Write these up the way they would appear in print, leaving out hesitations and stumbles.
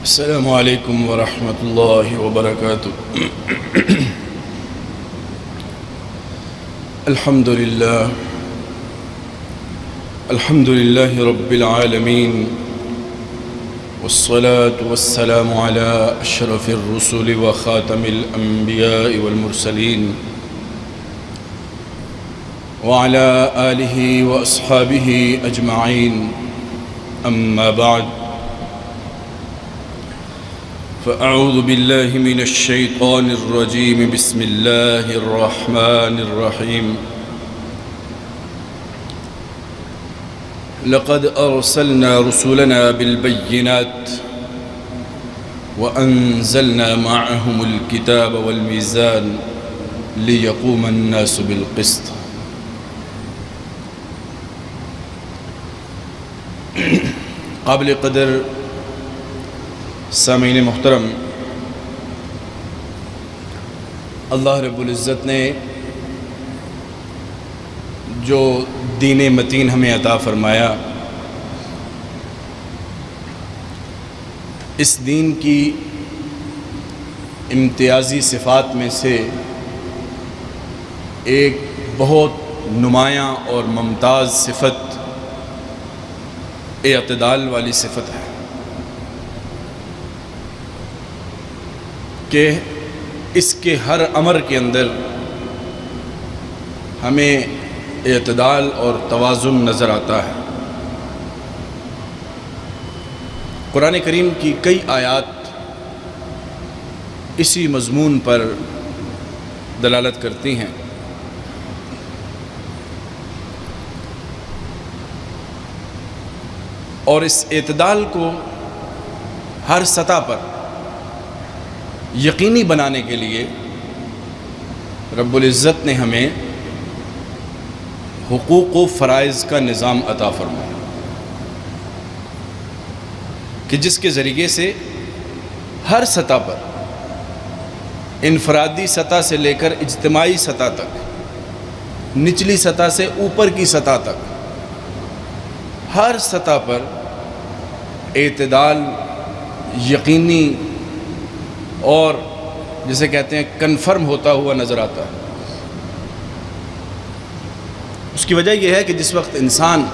السلام عليكم ورحمة الله وبركاته. الحمد لله رب العالمين، والصلاة والسلام على أشرف الرسل وخاتم الأنبياء والمرسلين وعلى آله وأصحابه أجمعين. أما بعد، فأعوذ بالله من الشيطان الرجيم. بسم الله الرحمن الرحيم. لقد أرسلنا رسلنا بالبينات وأنزلنا معهم الكتاب والميزان ليقوم الناس بالقسط. قابل قدر سامعین محترم، اللہ رب العزت نے جو دین متین ہمیں عطا فرمایا، اس دین کی امتیازی صفات میں سے ایک بہت نمایاں اور ممتاز صفت اعتدال والی صفت ہے کہ اس کے ہر امر کے اندر ہمیں اعتدال اور توازن نظر آتا ہے۔ قرآن کریم کی کئی آیات اسی مضمون پر دلالت کرتی ہیں۔ اور اس اعتدال کو ہر سطح پر یقینی بنانے کے لیے رب العزت نے ہمیں حقوق و فرائض کا نظام عطا فرمایا کہ جس کے ذریعے سے ہر سطح پر، انفرادی سطح سے لے کر اجتماعی سطح تک، نچلی سطح سے اوپر کی سطح تک، ہر سطح پر اعتدال یقینی اور جسے کہتے ہیں کنفرم ہوتا ہوا نظر آتا ہے۔ اس کی وجہ یہ ہے کہ جس وقت انسان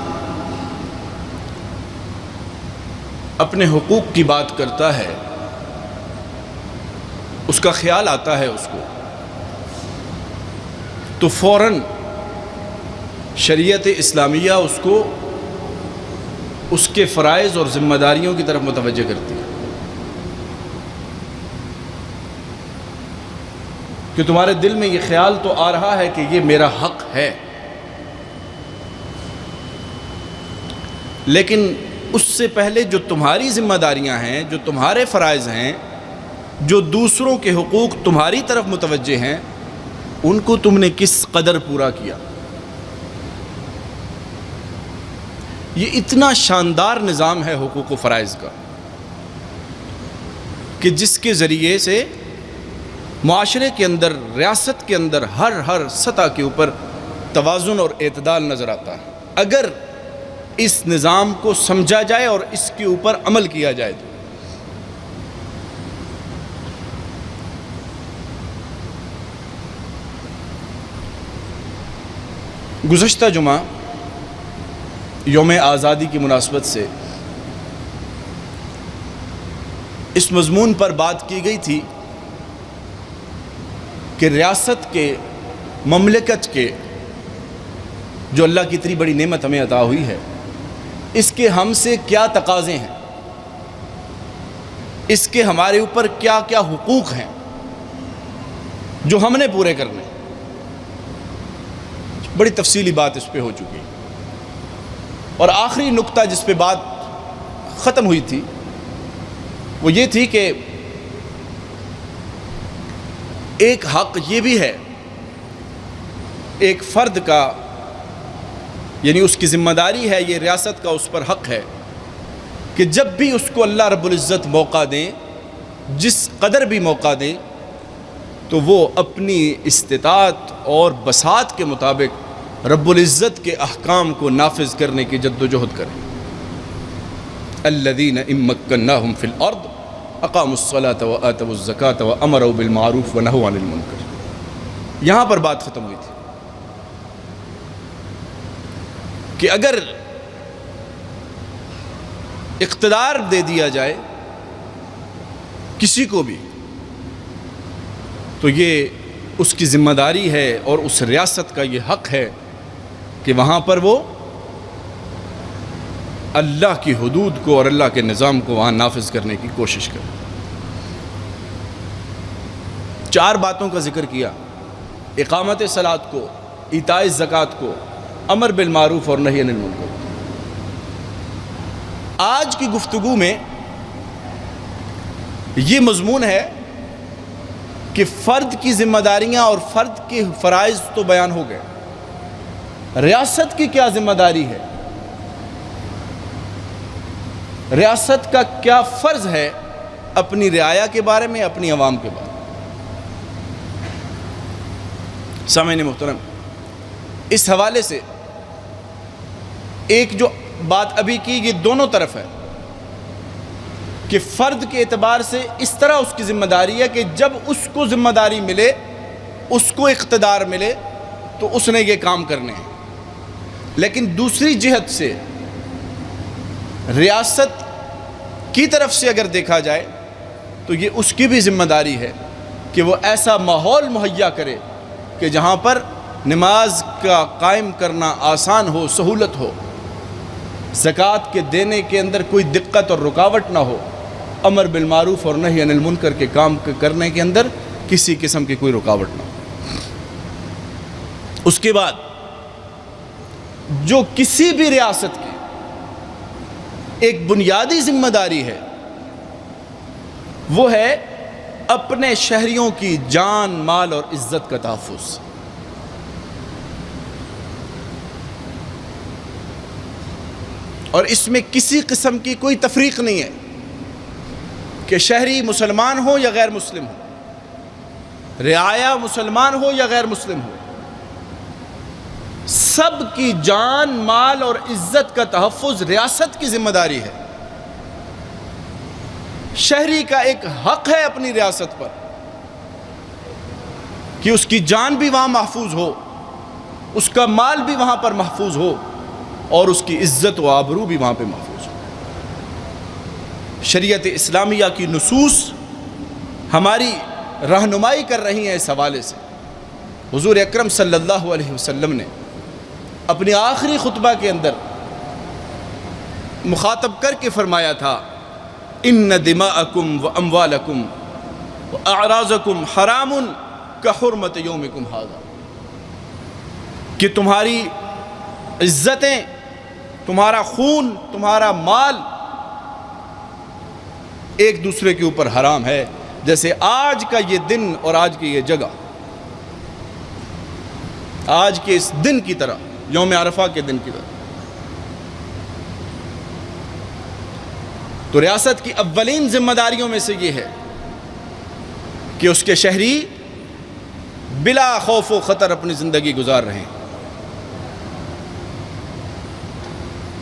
اپنے حقوق کی بات کرتا ہے، اس کا خیال آتا ہے اس کو، تو فوراً شریعت اسلامیہ اس کو اس کے فرائض اور ذمہ داریوں کی طرف متوجہ کرتی ہے کہ تمہارے دل میں یہ خیال تو آ رہا ہے کہ یہ میرا حق ہے، لیکن اس سے پہلے جو تمہاری ذمہ داریاں ہیں، جو تمہارے فرائض ہیں، جو دوسروں کے حقوق تمہاری طرف متوجہ ہیں، ان کو تم نے کس قدر پورا کیا۔ یہ اتنا شاندار نظام ہے حقوق و فرائض کا کہ جس کے ذریعے سے معاشرے کے اندر، ریاست کے اندر ہر سطح کے اوپر توازن اور اعتدال نظر آتا ہے اگر اس نظام کو سمجھا جائے اور اس کے اوپر عمل کیا جائے تو۔ گزشتہ جمعہ یوم آزادی کی مناسبت سے اس مضمون پر بات کی گئی تھی کہ ریاست کے، مملکت کے، جو اللہ کی اتنی بڑی نعمت ہمیں عطا ہوئی ہے، اس کے ہم سے کیا تقاضے ہیں، اس کے ہمارے اوپر کیا کیا حقوق ہیں جو ہم نے پورے کرنے۔ بڑی تفصیلی بات اس پہ ہو چکی ہے، اور آخری نقطہ جس پہ بات ختم ہوئی تھی وہ یہ تھی کہ ایک حق یہ بھی ہے ایک فرد کا، یعنی اس کی ذمہ داری ہے، یہ ریاست کا اس پر حق ہے کہ جب بھی اس کو اللہ رب العزت موقع دیں، جس قدر بھی موقع دیں، تو وہ اپنی استطاعت اور بساط کے مطابق رب العزت کے احکام کو نافذ کرنے کی جد و جہد کریں۔ الذین ان مکناہم فی الارض اقاموا الصلاۃ وآتوا الزکاۃ وامروا بالمعروف ونہوا عن المنکر۔ یہاں پر بات ختم ہوئی تھی کہ اگر اقتدار دے دیا جائے کسی کو بھی تو یہ اس کی ذمہ داری ہے اور اس ریاست کا یہ حق ہے کہ وہاں پر وہ اللہ کی حدود کو اور اللہ کے نظام کو وہاں نافذ کرنے کی کوشش کرے۔ 4 باتوں کا ذکر کیا، اقامت صلاۃ کو، ایتاء زکوٰۃ کو، امر بالمعروف اور نہی عن المنکر۔ آج کی گفتگو میں یہ مضمون ہے کہ فرد کی ذمہ داریاں اور فرد کے فرائض تو بیان ہو گئے، ریاست کی کیا ذمہ داری ہے، ریاست کا کیا فرض ہے اپنی رعایا کے بارے میں، اپنی عوام کے بارے میں۔ سامعین محترم، اس حوالے سے ایک جو بات ابھی کی یہ دونوں طرف ہے کہ فرد کے اعتبار سے اس طرح اس کی ذمہ داری ہے کہ جب اس کو ذمہ داری ملے، اس کو اقتدار ملے تو اس نے یہ کام کرنے ہیں، لیکن دوسری جہت سے ریاست کی طرف سے اگر دیکھا جائے تو یہ اس کی بھی ذمہ داری ہے کہ وہ ایسا ماحول مہیا کرے کہ جہاں پر نماز کا قائم کرنا آسان ہو، سہولت ہو، زکوٰۃ کے دینے کے اندر کوئی دقت اور رکاوٹ نہ ہو، امر بالمعروف اور نہی عن المنکر کے کام کرنے کے اندر کسی قسم کی کوئی رکاوٹ نہ ہو۔ اس کے بعد جو کسی بھی ریاست کی ایک بنیادی ذمہ داری ہے وہ ہے اپنے شہریوں کی جان، مال اور عزت کا تحفظ۔ اور اس میں کسی قسم کی کوئی تفریق نہیں ہے کہ شہری مسلمان ہو یا غیر مسلم ہو، رعایا مسلمان ہو یا غیر مسلم ہو، سب کی جان، مال اور عزت کا تحفظ ریاست کی ذمہ داری ہے۔ شہری کا ایک حق ہے اپنی ریاست پر کہ اس کی جان بھی وہاں محفوظ ہو، اس کا مال بھی وہاں پر محفوظ ہو اور اس کی عزت و آبرو بھی وہاں پہ محفوظ ہو۔ شریعت اسلامیہ کی نصوص ہماری رہنمائی کر رہی ہیں اس حوالے سے۔ حضور اکرم صلی اللہ علیہ وسلم نے اپنی آخری خطبہ کے اندر مخاطب کر کے فرمایا تھا، ان دماءکم و اموالکم و اعراضکم حرام کحرمت یومکم ھذا، کہ تمہاری عزتیں، تمہارا خون، تمہارا مال ایک دوسرے کے اوپر حرام ہے جیسے آج کا یہ دن اور آج کی یہ جگہ، آج کے اس دن کی طرح، یوم عرفہ کے دن کی طرح۔ تو ریاست کی اولین ذمہ داریوں میں سے یہ ہے کہ اس کے شہری بلا خوف و خطر اپنی زندگی گزار رہے ہیں،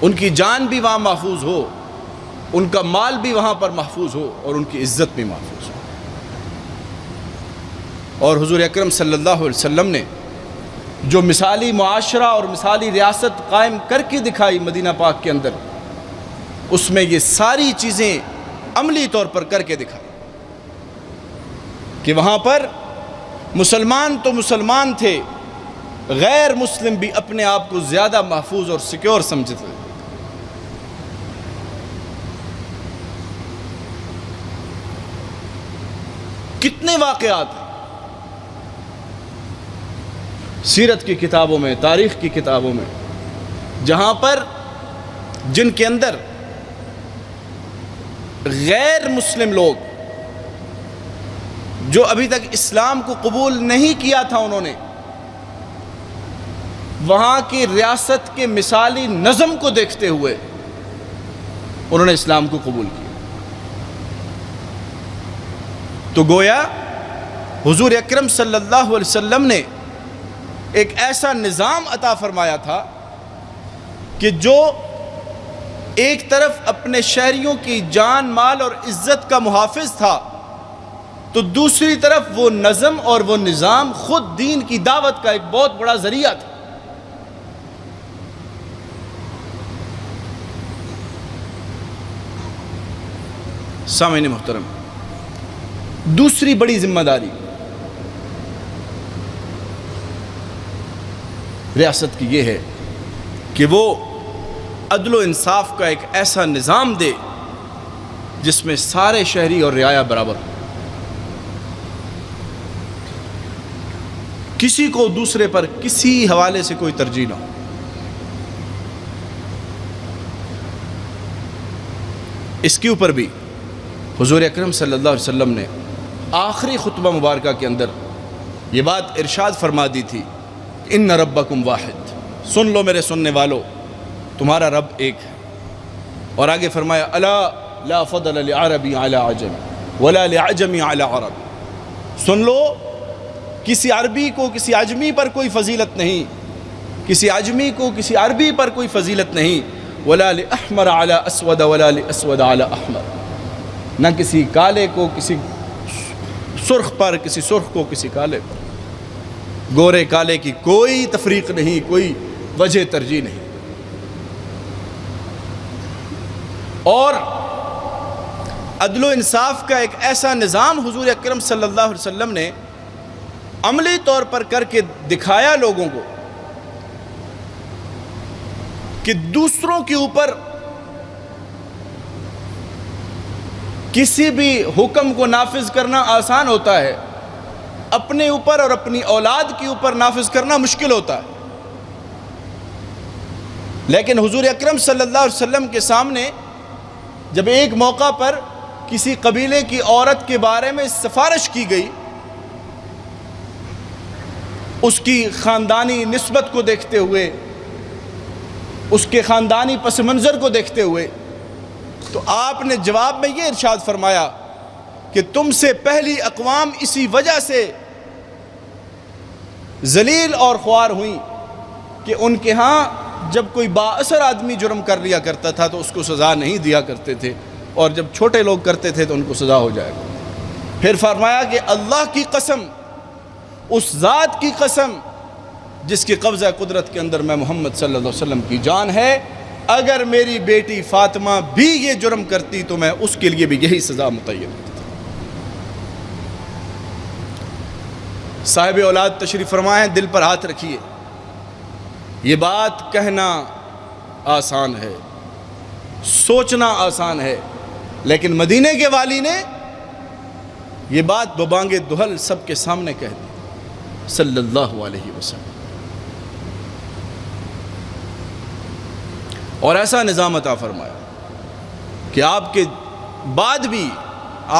ان کی جان بھی وہاں محفوظ ہو، ان کا مال بھی وہاں پر محفوظ ہو اور ان کی عزت بھی محفوظ ہو۔ اور حضور اکرم صلی اللہ علیہ وسلم نے جو مثالی معاشرہ اور مثالی ریاست قائم کر کے دکھائی مدینہ پاک کے اندر، اس میں یہ ساری چیزیں عملی طور پر کر کے دکھائی کہ وہاں پر مسلمان تو مسلمان تھے، غیر مسلم بھی اپنے آپ کو زیادہ محفوظ اور سیکیور سمجھتے تھے۔ کتنے واقعات ہیں سیرت کی کتابوں میں، تاریخ کی کتابوں میں، جہاں پر جن کے اندر غیر مسلم لوگ جو ابھی تک اسلام کو قبول نہیں کیا تھا، انہوں نے وہاں کی ریاست کے مثالی نظم کو دیکھتے ہوئے انہوں نے اسلام کو قبول کیا۔ تو گویا حضور اکرم صلی اللہ علیہ وسلم نے ایک ایسا نظام عطا فرمایا تھا کہ جو ایک طرف اپنے شہریوں کی جان مال اور عزت کا محافظ تھا، تو دوسری طرف وہ نظم اور وہ نظام خود دین کی دعوت کا ایک بہت بڑا ذریعہ تھا۔ سامعین محترم، دوسری بڑی ذمہ داری ریاست کی یہ ہے کہ وہ عدل و انصاف کا ایک ایسا نظام دے جس میں سارے شہری اور رعایا برابر ہوں، کسی کو دوسرے پر کسی حوالے سے کوئی ترجیح نہ ہو۔ اس کے اوپر بھی حضور اکرم صلی اللہ علیہ وسلم نے آخری خطبہ مبارکہ کے اندر یہ بات ارشاد فرما دی تھی، ان ربکم واحد، سن لو میرے سننے والو، تمہارا رب ایک ہے۔ اور آگے فرمایا الا لا فضل لعربی علی عجم ولا لعجمی علی عرب، سن لو کسی عربی کو کسی عجمی پر کوئی فضیلت نہیں، کسی عجمی کو کسی عربی پر کوئی فضیلت نہیں، ولا لاحمر علی اسود ولا لاسود علی احمر، نہ کسی کالے کو کسی سرخ پر، کسی سرخ کو کسی کالے پر، گورے کالے کی کوئی تفریق نہیں، کوئی وجہ ترجیح نہیں۔ اور عدل و انصاف کا ایک ایسا نظام حضور اکرم صلی اللہ علیہ وسلم نے عملی طور پر کر کے دکھایا لوگوں کو کہ دوسروں کے اوپر کسی بھی حکم کو نافذ کرنا آسان ہوتا ہے، اپنے اوپر اور اپنی اولاد کے اوپر نافذ کرنا مشکل ہوتا ہے۔ لیکن حضور اکرم صلی اللہ علیہ وسلم کے سامنے جب ایک موقع پر کسی قبیلے کی عورت کے بارے میں سفارش کی گئی، اس کی خاندانی نسبت کو دیکھتے ہوئے، اس کے خاندانی پس منظر کو دیکھتے ہوئے، تو آپ نے جواب میں یہ ارشاد فرمایا کہ تم سے پہلی اقوام اسی وجہ سے ذلیل اور خوار ہوئیں کہ ان کے ہاں جب کوئی بااثر آدمی جرم کر لیا کرتا تھا تو اس کو سزا نہیں دیا کرتے تھے، اور جب چھوٹے لوگ کرتے تھے تو ان کو سزا ہو جائے گا۔ پھر فرمایا کہ اللہ کی قسم، اس ذات کی قسم جس کی قبضہ قدرت کے اندر میں محمد صلی اللہ علیہ وسلم کی جان ہے، اگر میری بیٹی فاطمہ بھی یہ جرم کرتی تو میں اس کے لیے بھی یہی سزا متعین کرتا۔ صاحب اولاد تشریف فرمائیں، دل پر ہاتھ رکھیے، یہ بات کہنا آسان ہے، سوچنا آسان ہے، لیکن مدینے کے والی نے یہ بات ببانگ دہل سب کے سامنے کہہ دی صلی اللہ علیہ وسلم، اور ایسا نظام عطا فرمایا کہ آپ کے بعد بھی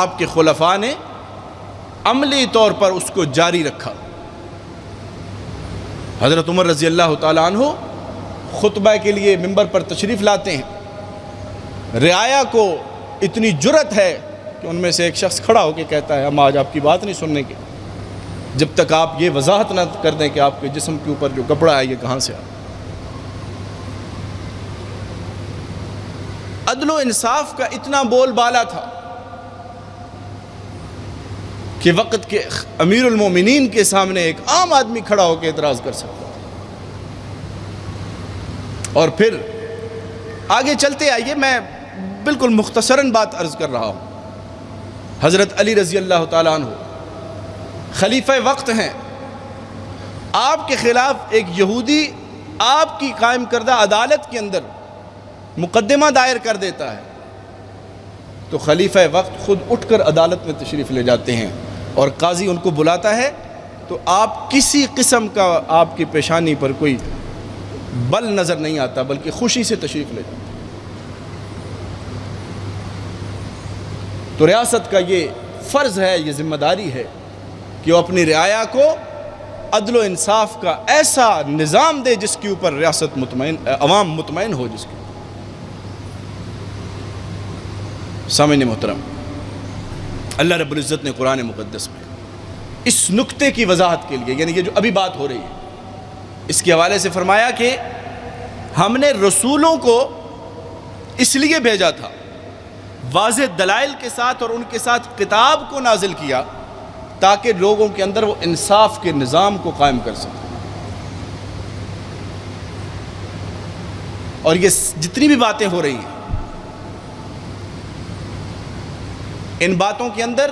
آپ کے خلفاء نے عملی طور پر اس کو جاری رکھا۔ حضرت عمر رضی اللہ تعالیٰ عنہ خطبہ کے لیے ممبر پر تشریف لاتے ہیں، رعایا کو اتنی جرت ہے کہ ان میں سے ایک شخص کھڑا ہو کے کہتا ہے ہم آج آپ کی بات نہیں سننے کے جب تک آپ یہ وضاحت نہ کر دیں کہ آپ کے جسم کے اوپر جو کپڑا ہے یہ کہاں سے آیا۔ عدل و انصاف کا اتنا بول بالا تھا کہ وقت کے امیر المومنین کے سامنے ایک عام آدمی کھڑا ہو کے اعتراض کر سکتا تھا۔ اور پھر آگے چلتے آئیے، میں بالکل مختصراً بات عرض کر رہا ہوں۔ حضرت علی رضی اللہ تعالیٰ عنہ خلیفہ وقت ہیں، آپ کے خلاف ایک یہودی آپ کی قائم کردہ عدالت کے اندر مقدمہ دائر کر دیتا ہے، تو خلیفہ وقت خود اٹھ کر عدالت میں تشریف لے جاتے ہیں، اور قاضی ان کو بلاتا ہے تو آپ کسی قسم کا آپ کی پیشانی پر کوئی بل نظر نہیں آتا، بلکہ خوشی سے تشریف لے جاتے ہیں۔ تو ریاست کا یہ فرض ہے، یہ ذمہ داری ہے کہ وہ اپنی رعایا کو عدل و انصاف کا ایسا نظام دے جس کے اوپر ریاست مطمئن، عوام مطمئن ہو جس کے۔ سامعین محترم، اللہ رب العزت نے قرآن مقدس میں اس نکتے کی وضاحت کے لیے، یعنی یہ جو ابھی بات ہو رہی ہے، اس کے حوالے سے فرمایا کہ ہم نے رسولوں کو اس لیے بھیجا تھا، واضح دلائل کے ساتھ اور ان کے ساتھ کتاب کو نازل کیا تاکہ لوگوں کے اندر وہ انصاف کے نظام کو قائم کر سکے۔ اور یہ جتنی بھی باتیں ہو رہی ہیں، ان باتوں کے اندر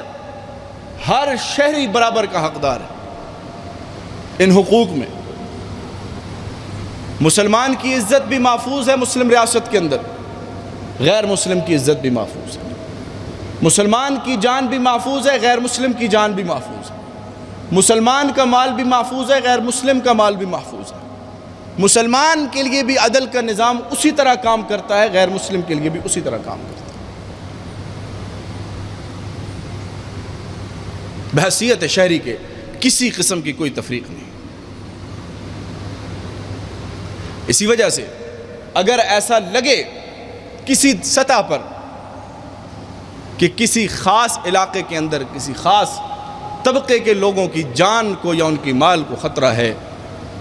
ہر شہری برابر کا حقدار ہے ان حقوق میں۔ مسلمان کی عزت بھی محفوظ ہے مسلم ریاست کے اندر، غیر مسلم کی عزت بھی محفوظ ہے۔ مسلمان کی جان بھی محفوظ ہے، غیر مسلم کی جان بھی محفوظ ہے۔ مسلمان کا مال بھی محفوظ ہے، غیر مسلم کا مال بھی محفوظ ہے۔ مسلمان کے لیے بھی عدل کا نظام اسی طرح کام کرتا ہے، غیر مسلم کے لیے بھی اسی طرح کام کرتا ہے۔ بحیثیت شہری کے کسی قسم کی کوئی تفریق نہیں۔ اسی وجہ سے اگر ایسا لگے کسی سطح پر کہ کسی خاص علاقے کے اندر کسی خاص طبقے کے لوگوں کی جان کو یا ان کی مال کو خطرہ ہے،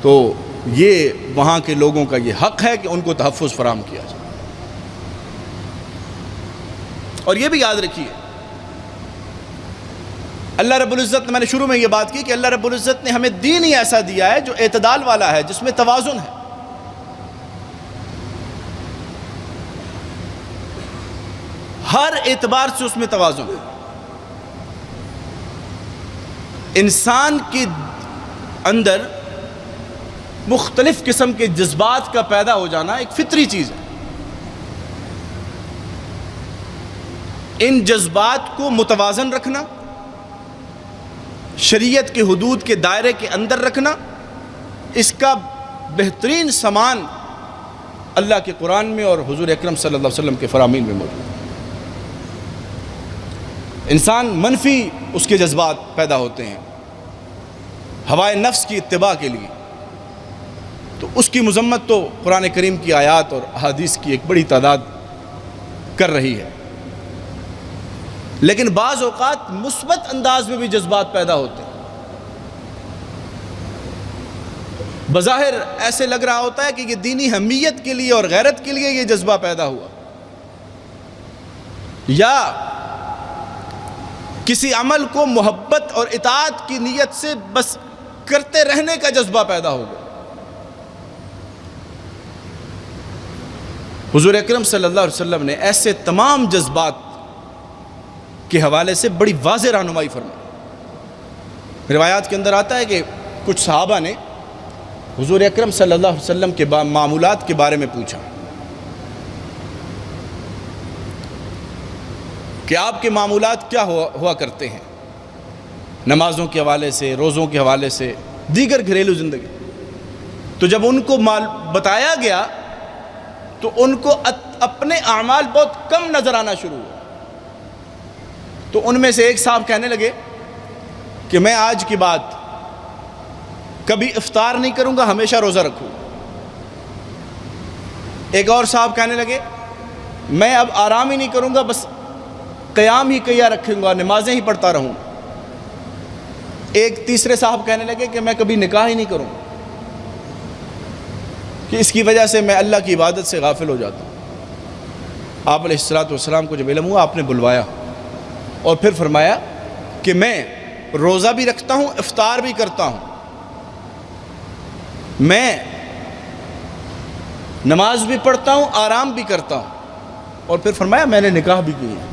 تو یہ وہاں کے لوگوں کا یہ حق ہے کہ ان کو تحفظ فراہم کیا جائے۔ اور یہ بھی یاد رکھیے، اللہ رب العزت نے، میں نے شروع میں یہ بات کی کہ اللہ رب العزت نے ہمیں دین ہی ایسا دیا ہے جو اعتدال والا ہے، جس میں توازن ہے۔ ہر اعتبار سے اس میں توازن ہے۔ انسان کے اندر مختلف قسم کے جذبات کا پیدا ہو جانا ایک فطری چیز ہے۔ ان جذبات کو متوازن رکھنا، شریعت کے حدود کے دائرے کے اندر رکھنا، اس کا بہترین سامان اللہ کے قرآن میں اور حضور اکرم صلی اللہ علیہ وسلم کے فرامین میں موجود ہے۔ انسان منفی اس کے جذبات پیدا ہوتے ہیں ہوائے نفس کی اتباع کے لیے، تو اس کی مذمت تو قرآن کریم کی آیات اور احادیث کی ایک بڑی تعداد کر رہی ہے۔ لیکن بعض اوقات مثبت انداز میں بھی جذبات پیدا ہوتے ہیں۔ بظاہر ایسے لگ رہا ہوتا ہے کہ یہ دینی حمیت کے لیے اور غیرت کے لیے یہ جذبہ پیدا ہوا، یا کسی عمل کو محبت اور اطاعت کی نیت سے بس کرتے رہنے کا جذبہ پیدا ہو گیا۔ حضور اکرم صلی اللہ علیہ وسلم نے ایسے تمام جذبات کے حوالے سے بڑی واضح رہنمائی فرمائی۔ روایات کے اندر آتا ہے کہ کچھ صحابہ نے حضور اکرم صلی اللہ علیہ وسلم کے معمولات کے بارے میں پوچھا کہ آپ کے معمولات کیا ہوا کرتے ہیں، نمازوں کے حوالے سے، روزوں کے حوالے سے، دیگر گھریلو زندگی۔ تو جب ان کو بتایا گیا تو ان کو اپنے اعمال بہت کم نظر آنا شروع ہوا۔ تو ان میں سے ایک صاحب کہنے لگے کہ میں آج کی بات کبھی افطار نہیں کروں گا، ہمیشہ روزہ رکھوں گا۔ ایک اور صاحب کہنے لگے میں اب آرام ہی نہیں کروں گا، بس قیام ہی کیا رکھوں گا، نمازیں ہی پڑھتا رہوں گا۔ ایک تیسرے صاحب کہنے لگے کہ میں کبھی نکاح ہی نہیں کروں گا، کہ اس کی وجہ سے میں اللہ کی عبادت سے غافل ہو جاتا ہوں۔ آپ علیہ الصلوۃ والسلام کو جب علم ہوا، آپ نے بلوایا اور پھر فرمایا کہ میں روزہ بھی رکھتا ہوں، افطار بھی کرتا ہوں، میں نماز بھی پڑھتا ہوں، آرام بھی کرتا ہوں، اور پھر فرمایا میں نے نکاح بھی کی ہے۔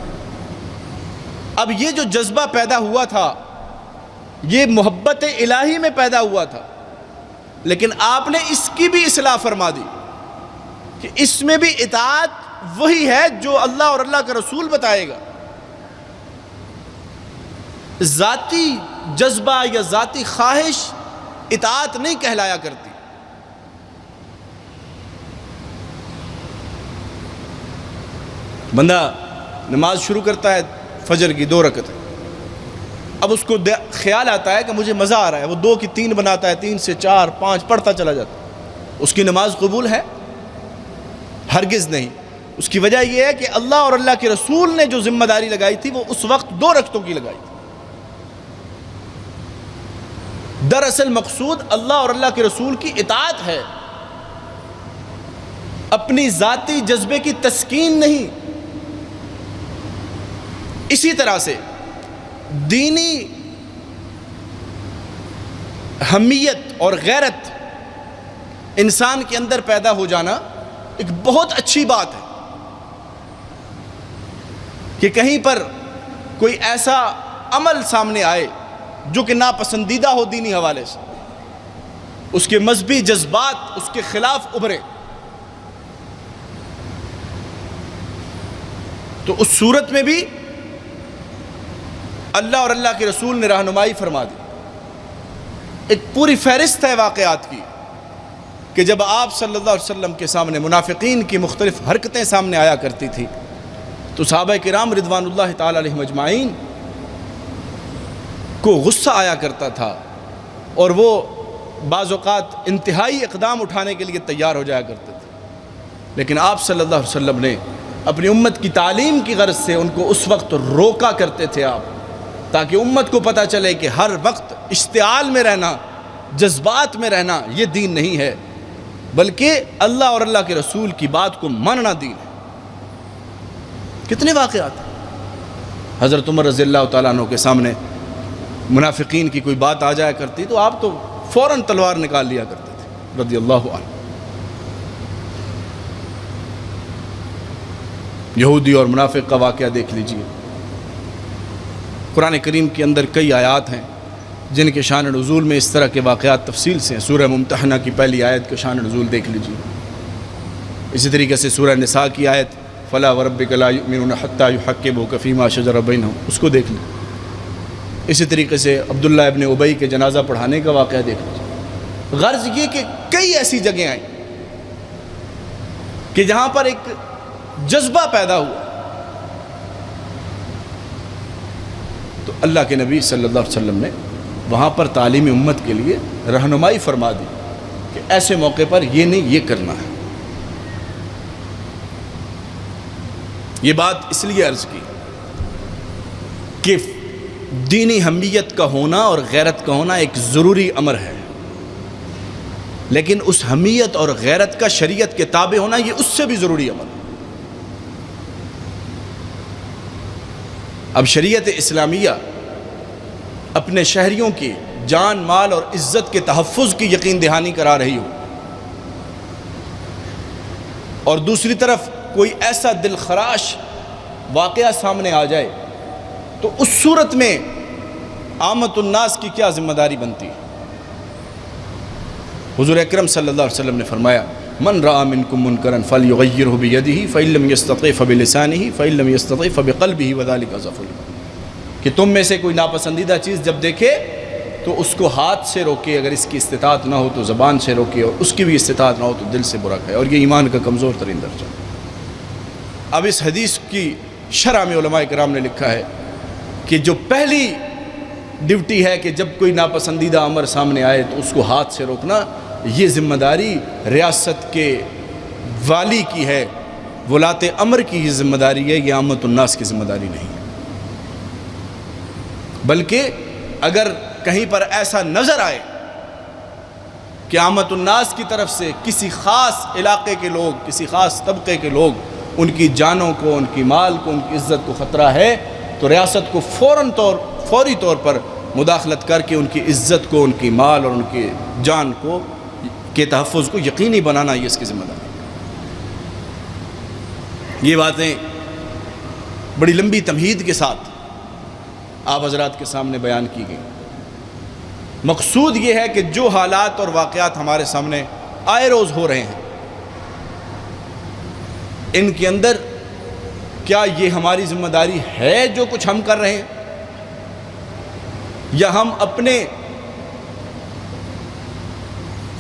اب یہ جو جذبہ پیدا ہوا تھا یہ محبت الہی میں پیدا ہوا تھا، لیکن آپ نے اس کی بھی اصلاح فرما دی کہ اس میں بھی اطاعت وہی ہے جو اللہ اور اللہ کا رسول بتائے گا۔ ذاتی جذبہ یا ذاتی خواہش اطاعت نہیں کہلایا کرتی۔ بندہ نماز شروع کرتا ہے فجر کی 2 رکعت، اب اس کو خیال آتا ہے کہ مجھے مزہ آ رہا ہے، وہ 2 کی 3 بناتا ہے، 3 سے 4 5 پڑھتا چلا جاتا ہے۔ اس کی نماز قبول ہے؟ ہرگز نہیں۔ اس کی وجہ یہ ہے کہ اللہ اور اللہ کے رسول نے جو ذمہ داری لگائی تھی وہ اس وقت 2 رکعتوں کی لگائی تھی۔ دراصل مقصود اللہ اور اللہ کے رسول کی اطاعت ہے۔ اپنی ذاتی جذبے کی تسکین نہیں. اسی طرح سے دینی حمیت اور غیرت انسان کے اندر پیدا ہو جانا ایک بہت اچھی بات ہے کہ کہیں پر کوئی ایسا عمل سامنے آئے جو کہ ناپسندیدہ ہو دینی حوالے سے، اس کے مذہبی جذبات اس کے خلاف ابھرے، تو اس صورت میں بھی اللہ اور اللہ کے رسول نے رہنمائی فرما دی. ایک پوری فہرست ہے واقعات کی کہ جب آپ صلی اللہ علیہ وسلم کے سامنے منافقین کی مختلف حرکتیں سامنے آیا کرتی تھی تو صحابہ کرام رضوان اللہ تعالی علیہم اجمعین کو غصہ آیا کرتا تھا اور وہ بعض اوقات انتہائی اقدام اٹھانے کے لیے تیار ہو جایا کرتے تھے. لیکن آپ صلی اللہ علیہ وسلم نے اپنی امت کی تعلیم کی غرض سے ان کو اس وقت روکا کرتے تھے آپ، تاکہ امت کو پتہ چلے کہ ہر وقت اشتعال میں رہنا، جذبات میں رہنا یہ دین نہیں ہے، بلکہ اللہ اور اللہ کے رسول کی بات کو ماننا دین ہے. کتنے واقعات ہیں. حضرت عمر رضی اللہ تعالیٰ عنہ کے سامنے منافقین کی کوئی بات آ جایا کرتی تو آپ تو فوراً تلوار نکال لیا کرتے تھے رضی اللہ عنہ. یہودی اور منافق کا واقعہ دیکھ لیجئے. قرآن کریم کے اندر کئی آیات ہیں جن کے شان نزول میں اس طرح کے واقعات تفصیل سے ہیں. سورہ ممتحنہ کی پہلی آیت کے شان نزول دیکھ لیجئے. اسی طریقے سے سورہ نساء کی آیت فلا وربک لا یؤمنون حتی یحکموک فیما شجر بینہم، اس کو دیکھ لیں. اسی طریقے سے عبداللہ ابن ابی کے جنازہ پڑھانے کا واقعہ دیکھ لیجیے. غرض یہ کہ کئی ایسی جگہیں آئیں کہ جہاں پر ایک جذبہ پیدا ہوا تو اللہ کے نبی صلی اللہ علیہ وسلم نے وہاں پر تعلیم امت کے لیے رہنمائی فرما دی کہ ایسے موقع پر یہ نہیں، یہ کرنا ہے. یہ بات اس لیے عرض کی کہ دینی حمیت کا ہونا اور غیرت کا ہونا ایک ضروری امر ہے، لیکن اس حمیت اور غیرت کا شریعت کے تابع ہونا یہ اس سے بھی ضروری امر ہے. اب شریعت اسلامیہ اپنے شہریوں کی جان، مال اور عزت کے تحفظ کی یقین دہانی کرا رہی ہو، اور دوسری طرف کوئی ایسا دل خراش واقعہ سامنے آ جائے تو اس صورت میں عامت الناس کی کیا ذمہ داری بنتی ہے؟ حضور اکرم صلی اللہ علیہ وسلم نے فرمایا من رأى منکم منکرا فلیغیرہ بیدہ فإن لم یستطع فبلسانہ فإن لم یستطع فبقلبہ وذلک اضعف الایمان. کہ تم میں سے کوئی ناپسندیدہ چیز جب دیکھے تو اس کو ہاتھ سے روکے، اگر اس کی استطاعت نہ ہو تو زبان سے روکے، اور اس کی بھی استطاعت نہ ہو تو دل سے برا کھائے، اور یہ ایمان کا کمزور ترین درجہ. اب اس حدیث کی شرح میں علماء کرام نے لکھا ہے کہ جو پہلی ڈیوٹی ہے کہ جب کوئی ناپسندیدہ امر سامنے آئے تو اس کو ہاتھ سے روکنا، یہ ذمہ داری ریاست کے والی کی ہے، ولاۃ امر کی یہ ذمہ داری ہے، یہ عامت الناس کی ذمہ داری نہیں ہے. بلکہ اگر کہیں پر ایسا نظر آئے کہ عامت الناس کی طرف سے کسی خاص علاقے کے لوگ، کسی خاص طبقے کے لوگ، ان کی جانوں کو، ان کی مال کو، ان کی عزت کو خطرہ ہے تو ریاست کو فوری طور پر مداخلت کر کے ان کی عزت کو، ان کی مال اور ان کی جان کو کے تحفظ کو یقینی بنانا یہ اس کی ذمہ داری. یہ باتیں بڑی لمبی تمہید کے ساتھ آپ حضرات کے سامنے بیان کی گئی. مقصود یہ ہے کہ جو حالات اور واقعات ہمارے سامنے آئے روز ہو رہے ہیں، ان کے اندر کیا یہ ہماری ذمہ داری ہے جو کچھ ہم کر رہے ہیں، یا ہم اپنے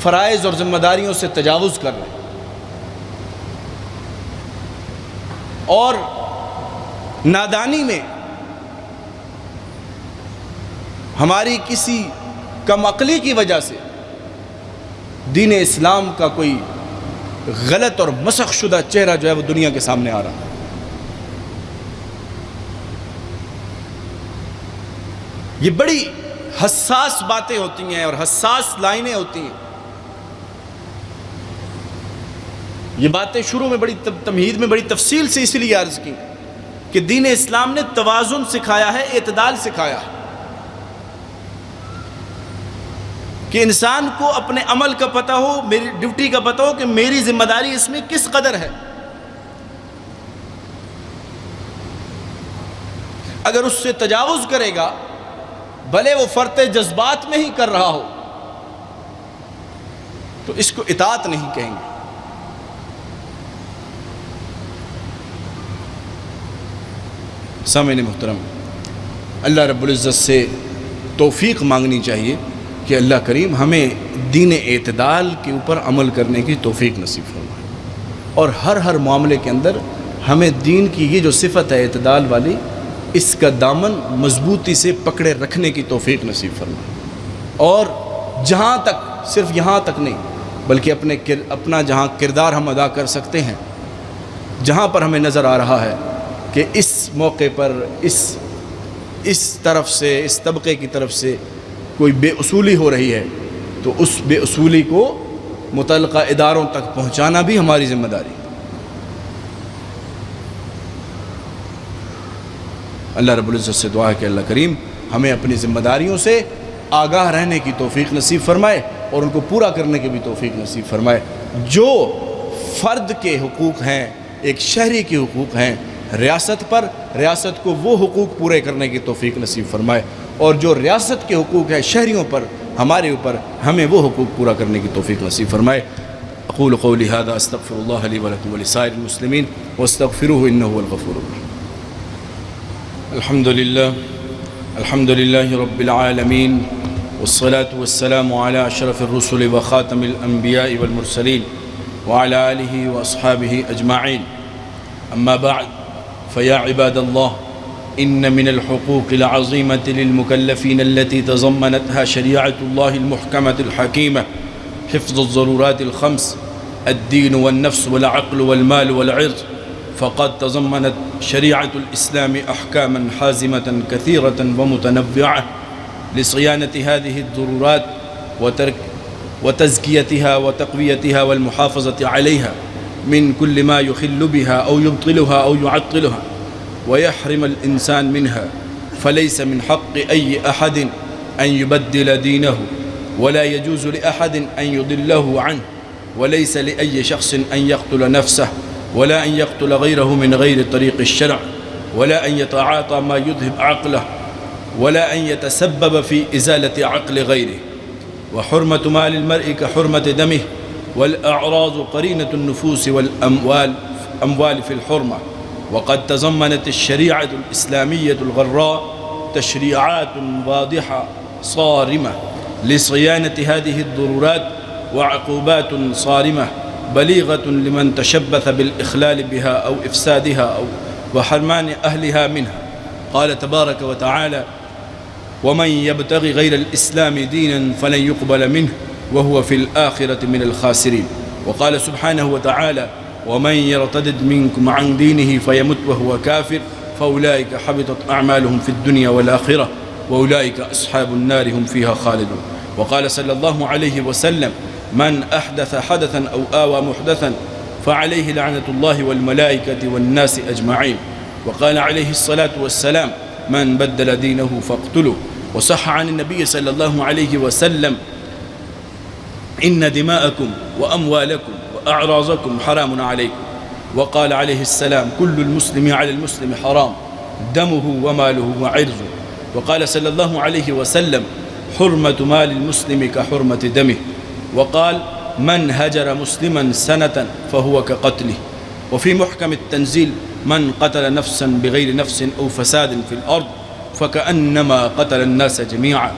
فرائض اور ذمہ داریوں سے تجاوز کر رہے ہیں اور نادانی میں ہماری کسی کم عقلی کی وجہ سے دین اسلام کا کوئی غلط اور مسخ شدہ چہرہ جو ہے وہ دنیا کے سامنے آ رہا ہے. یہ بڑی حساس باتیں ہوتی ہیں اور حساس لائنیں ہوتی ہیں. یہ باتیں شروع میں بڑی تمہید میں بڑی تفصیل سے اس لیے عرض کی کہ دین اسلام نے توازن سکھایا ہے، اعتدال سکھایا ہے، کہ انسان کو اپنے عمل کا پتہ ہو، میری ڈیوٹی کا پتہ ہو کہ میری ذمہ داری اس میں کس قدر ہے۔ اگر اس سے تجاوز کرے گا، بھلے وہ فرط جذبات میں ہی کر رہا ہو، تو اس کو اطاعت نہیں کہیں گے۔ سامعین محترم، اللہ رب العزت سے توفیق مانگنی چاہیے کہ اللہ کریم ہمیں دین اعتدال کے اوپر عمل کرنے کی توفیق نصیب فرمائے، اور ہر معاملے کے اندر ہمیں دین کی یہ جو صفت ہے اعتدال والی، اس کا دامن مضبوطی سے پکڑے رکھنے کی توفیق نصیب فرمائے، اور جہاں تک، صرف یہاں تک نہیں بلکہ اپنا جہاں کردار ہم ادا کر سکتے ہیں، جہاں پر ہمیں نظر آ رہا ہے کہ اس موقع پر اس طرف سے، اس طبقے کی طرف سے کوئی بے اصولی ہو رہی ہے، تو اس بے اصولی کو متعلقہ اداروں تک پہنچانا بھی ہماری ذمہ داری ہے۔ اللہ رب العزت سے دعا ہے کہ اللہ کریم ہمیں اپنی ذمہ داریوں سے آگاہ رہنے کی توفیق نصیب فرمائے اور ان کو پورا کرنے کی بھی توفیق نصیب فرمائے۔ جو فرد کے حقوق ہیں، ایک شہری کے حقوق ہیں ریاست پر، ریاست کو وہ حقوق پورے کرنے کی توفیق نصیب فرمائے، اور جو ریاست کے حقوق ہیں شہریوں پر، ہمارے اوپر، ہمیں وہ حقوق پورا کرنے کی توفیق نصیب فرمائے۔ اقول قولی ھذا استغفر اللہ لی ولکم ولسائر المسلمین واستغفروہ انہ هو الغفور الرحیم۔ الحمد للہ رب العالمین، والصلاة والسلام على اشرف الرسل وخاتم الانبیاء والمرسلین وعلى آلہ واصحابہ اجمعین، اما بعد فیا عباد اللہ، إن من الحقوق العظيمة للمكلفين التي تضمنتها شريعة الله المحكمة الحكيمة حفظ الضرورات الخمس، الدين والنفس والعقل والمال والعرض، فقد تضمنت شريعة الإسلام أحكاما حازمة كثيرة ومتنوعة لصيانة هذه الضرورات وتزكيتها وتقويتها والمحافظة عليها من كل ما يخل بها أو يبطلها أو يعطلها ويحرم الإنسان منها، فليس من حق أي أحد أن يبدل دينه، ولا يجوز لأحد أن يضله عنه، وليس لأي شخص أن يقتل نفسه، ولا أن يقتل غيره من غير طريق الشرع، ولا أن يتعاطى ما يذهب عقله، ولا أن يتسبب في إزالة عقل غيره، وحرمة مال المرء كحرمة دمه، والأعراض قرينة النفوس والأموال في الحرمة. وقد تضمنت الشريعة الإسلامية الغراء تشريعات واضحة صارمة لصيانة هذه الضرورات، وعقوبات صارمة بليغة لمن تشبث بالإخلال بها أو إفسادها وحرمان أهلها منها. قال تبارك وتعالى: ومن يبتغي غير الإسلام دينا فلن يقبل منه وهو في الآخرة من الخاسرين. وقال سبحانه وتعالى: ومن يرتد منكم عن دينه فيمت وهو كافر فأولئك حبطت أعمالهم في الدنيا والآخرة وأولئك أصحاب النار هم فيها خالدون. وقال صلى الله عليه وسلم: من أحدث حدثا أو آوى محدثا فعليه لعنة الله والملائكة والناس أجمعين. وقال عليه الصلاة والسلام: من بدل دينه فاقتلوه. وصح عن النبي صلى الله عليه وسلم: إن دماءكم وأموالكم وأعراضكم حرام عليكم. وقال عليه السلام: كل المسلم على المسلم حرام دمه وماله وعرضه. وقال صلى الله عليه وسلم: حرمة مال المسلم كحرمة دمه. وقال: من هجر مسلما سنة فهو كقتله. وفي محكم التنزيل: من قتل نفسا بغير نفس أو فساد في الأرض فكأنما قتل الناس جميعا.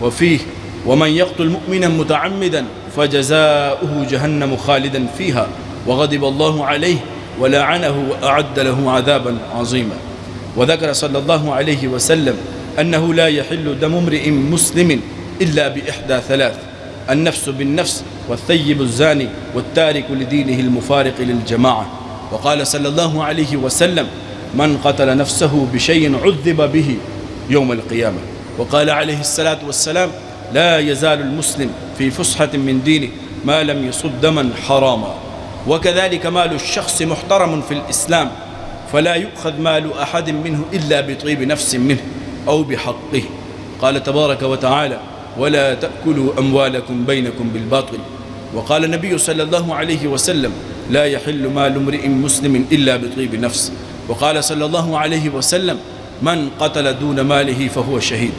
وفيه: ومن يقتل مؤمنا متعمدا فجزاؤه جهنم خالدا فيها وغضب الله عليه ولعنه وأعد له عذابا عظيما. وذكر صلى الله عليه وسلم أنه لا يحل دم امرئ مسلم إلا بإحدى ثلاث: النفس بالنفس، والثيب الزاني، والتارك لدينه المفارق للجماعة. وقال صلى الله عليه وسلم: من قتل نفسه بشيء عذب به يوم القيامة. وقال عليه الصلاة والسلام: لا يزال المسلم في فسحة من دينه ما لم يصب دما حراما. وكذلك مال الشخص محترم في الإسلام، فلا يؤخذ مال أحد منه إلا بطيب نفس منه أو بحقه. قال تبارك وتعالى: ولا تأكلوا أموالكم بينكم بالباطل. وقال النبي صلى الله عليه وسلم: لا يحل مال امرئ مسلم إلا بطيب نفس. وقال صلى الله عليه وسلم: من قتل دون ماله فهو شهيد.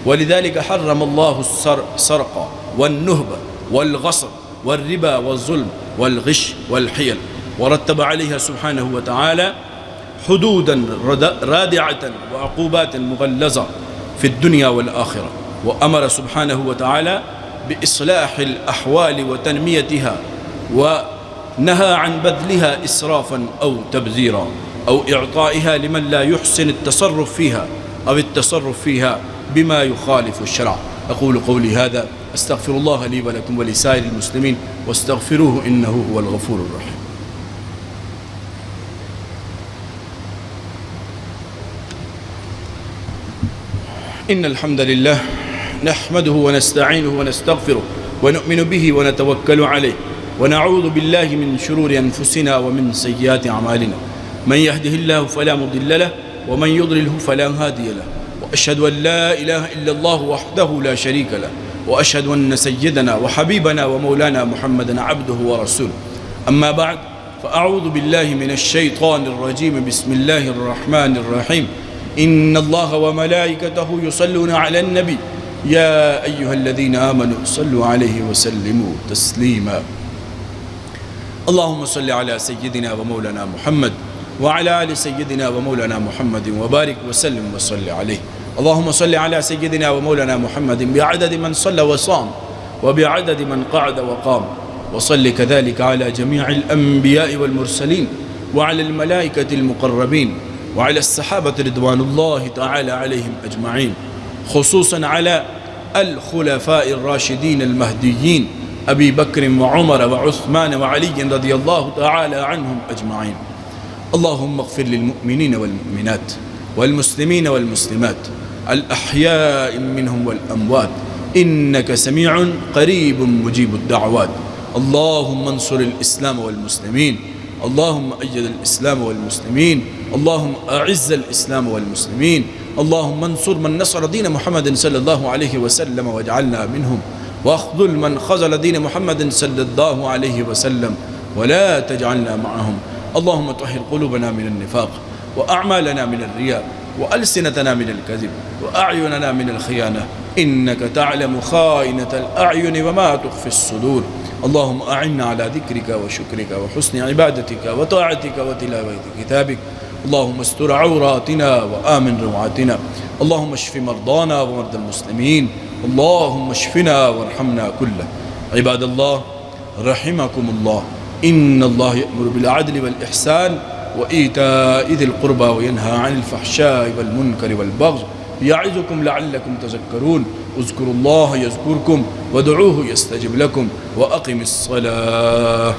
ولذلك حرم الله السرقة والنهب والغصب والربا والظلم والغش والحيل، ورتب عليها سبحانه وتعالى حدودا رادعة وعقوبات مغلظة في الدنيا والآخرة. وأمر سبحانه وتعالى بإصلاح الأحوال وتنميتها، ونهى عن بذلها إسرافا أو تبذيرا أو إعطائها لمن لا يحسن التصرف فيها أو التصرف فيها بما يخالف الشرع. أقول قولي هذا، أستغفر الله لي ولكم ولسائر المسلمين، واستغفروه إنه هو الغفور الرحيم. إن الحمد لله نحمده ونستعينه ونستغفره ونؤمن به ونتوكل عليه، ونعوذ بالله من شرور أنفسنا ومن سيئات أعمالنا. من يهده الله فلا مضل له، ومن يضلله فلا هادي له. وأشهد أن لا إله إلا الله وحده لا شريك له، وأشهد أن سيدنا وحبيبنا ومولانا محمدا عبده ورسوله. أما بعد، فأعوذ بالله من الشيطان الرجيم. بسم الله الرحمن الرحيم. إن الله وملائكته يصلون على النبي يا أيها الذين آمنوا صلوا عليه وسلموا تسليما. اللهم صل على سيدنا ومولانا محمد وعلى آل سيدنا ومولانا محمد وبارك وسلم وصل عليه. اللهم صل على سيدنا ومولانا محمد بعدد من صلى وصام، وبعدد من قعد وقام، وصل كذلك على جميع الأنبياء والمرسلين، وعلى الملائكة المقربين، وعلى الصحابة رضوان الله تعالى عليهم أجمعين، خصوصا على الخلفاء الراشدين المهديين أبي بكر وعمر وعثمان وعلي رضي الله تعالى عنهم أجمعين. اللهم اغفر للمؤمنين والمؤمنات والمسلمين والمسلمات الأحياء منهم والأموات، إنك سميع قريب مجيب الدعوات. اللهم انصر الإسلام والمسلمين، اللهم أيد الإسلام والمسلمين، اللهم أعز الإسلام والمسلمين، اللهم انصر من نصر دين محمد صلى الله عليه وسلم واجعلنا منهم، واخذل من خذل دين محمد صلى الله عليه وسلم ولا تجعلنا معهم. اللهم طهر قلوبنا من النفاق، وأعمالنا من الرياء، وألسنتنا من الكذب، وأعيننا من الخيانة، إنك تعلم خائنة الأعين وما تخفي الصدور. اللهم أعنا على ذكرك وشكرك وحسن عبادتك وطاعتك وتلاوة كتابك. اللهم استر عوراتنا وآمن روعاتنا. اللهم اشف مرضانا ومرضى المسلمين. اللهم اشفنا وارحمنا كله. عباد الله رحمكم الله، إن الله يأمر بالعدل والإحسان وإيتاء ذي القربى وينهى عن الفحشاء والمنكر والبغي يعظكم لعلكم تذكرون. اذكروا الله يذكركم وادعوه يستجب لكم وأقم الصلاة.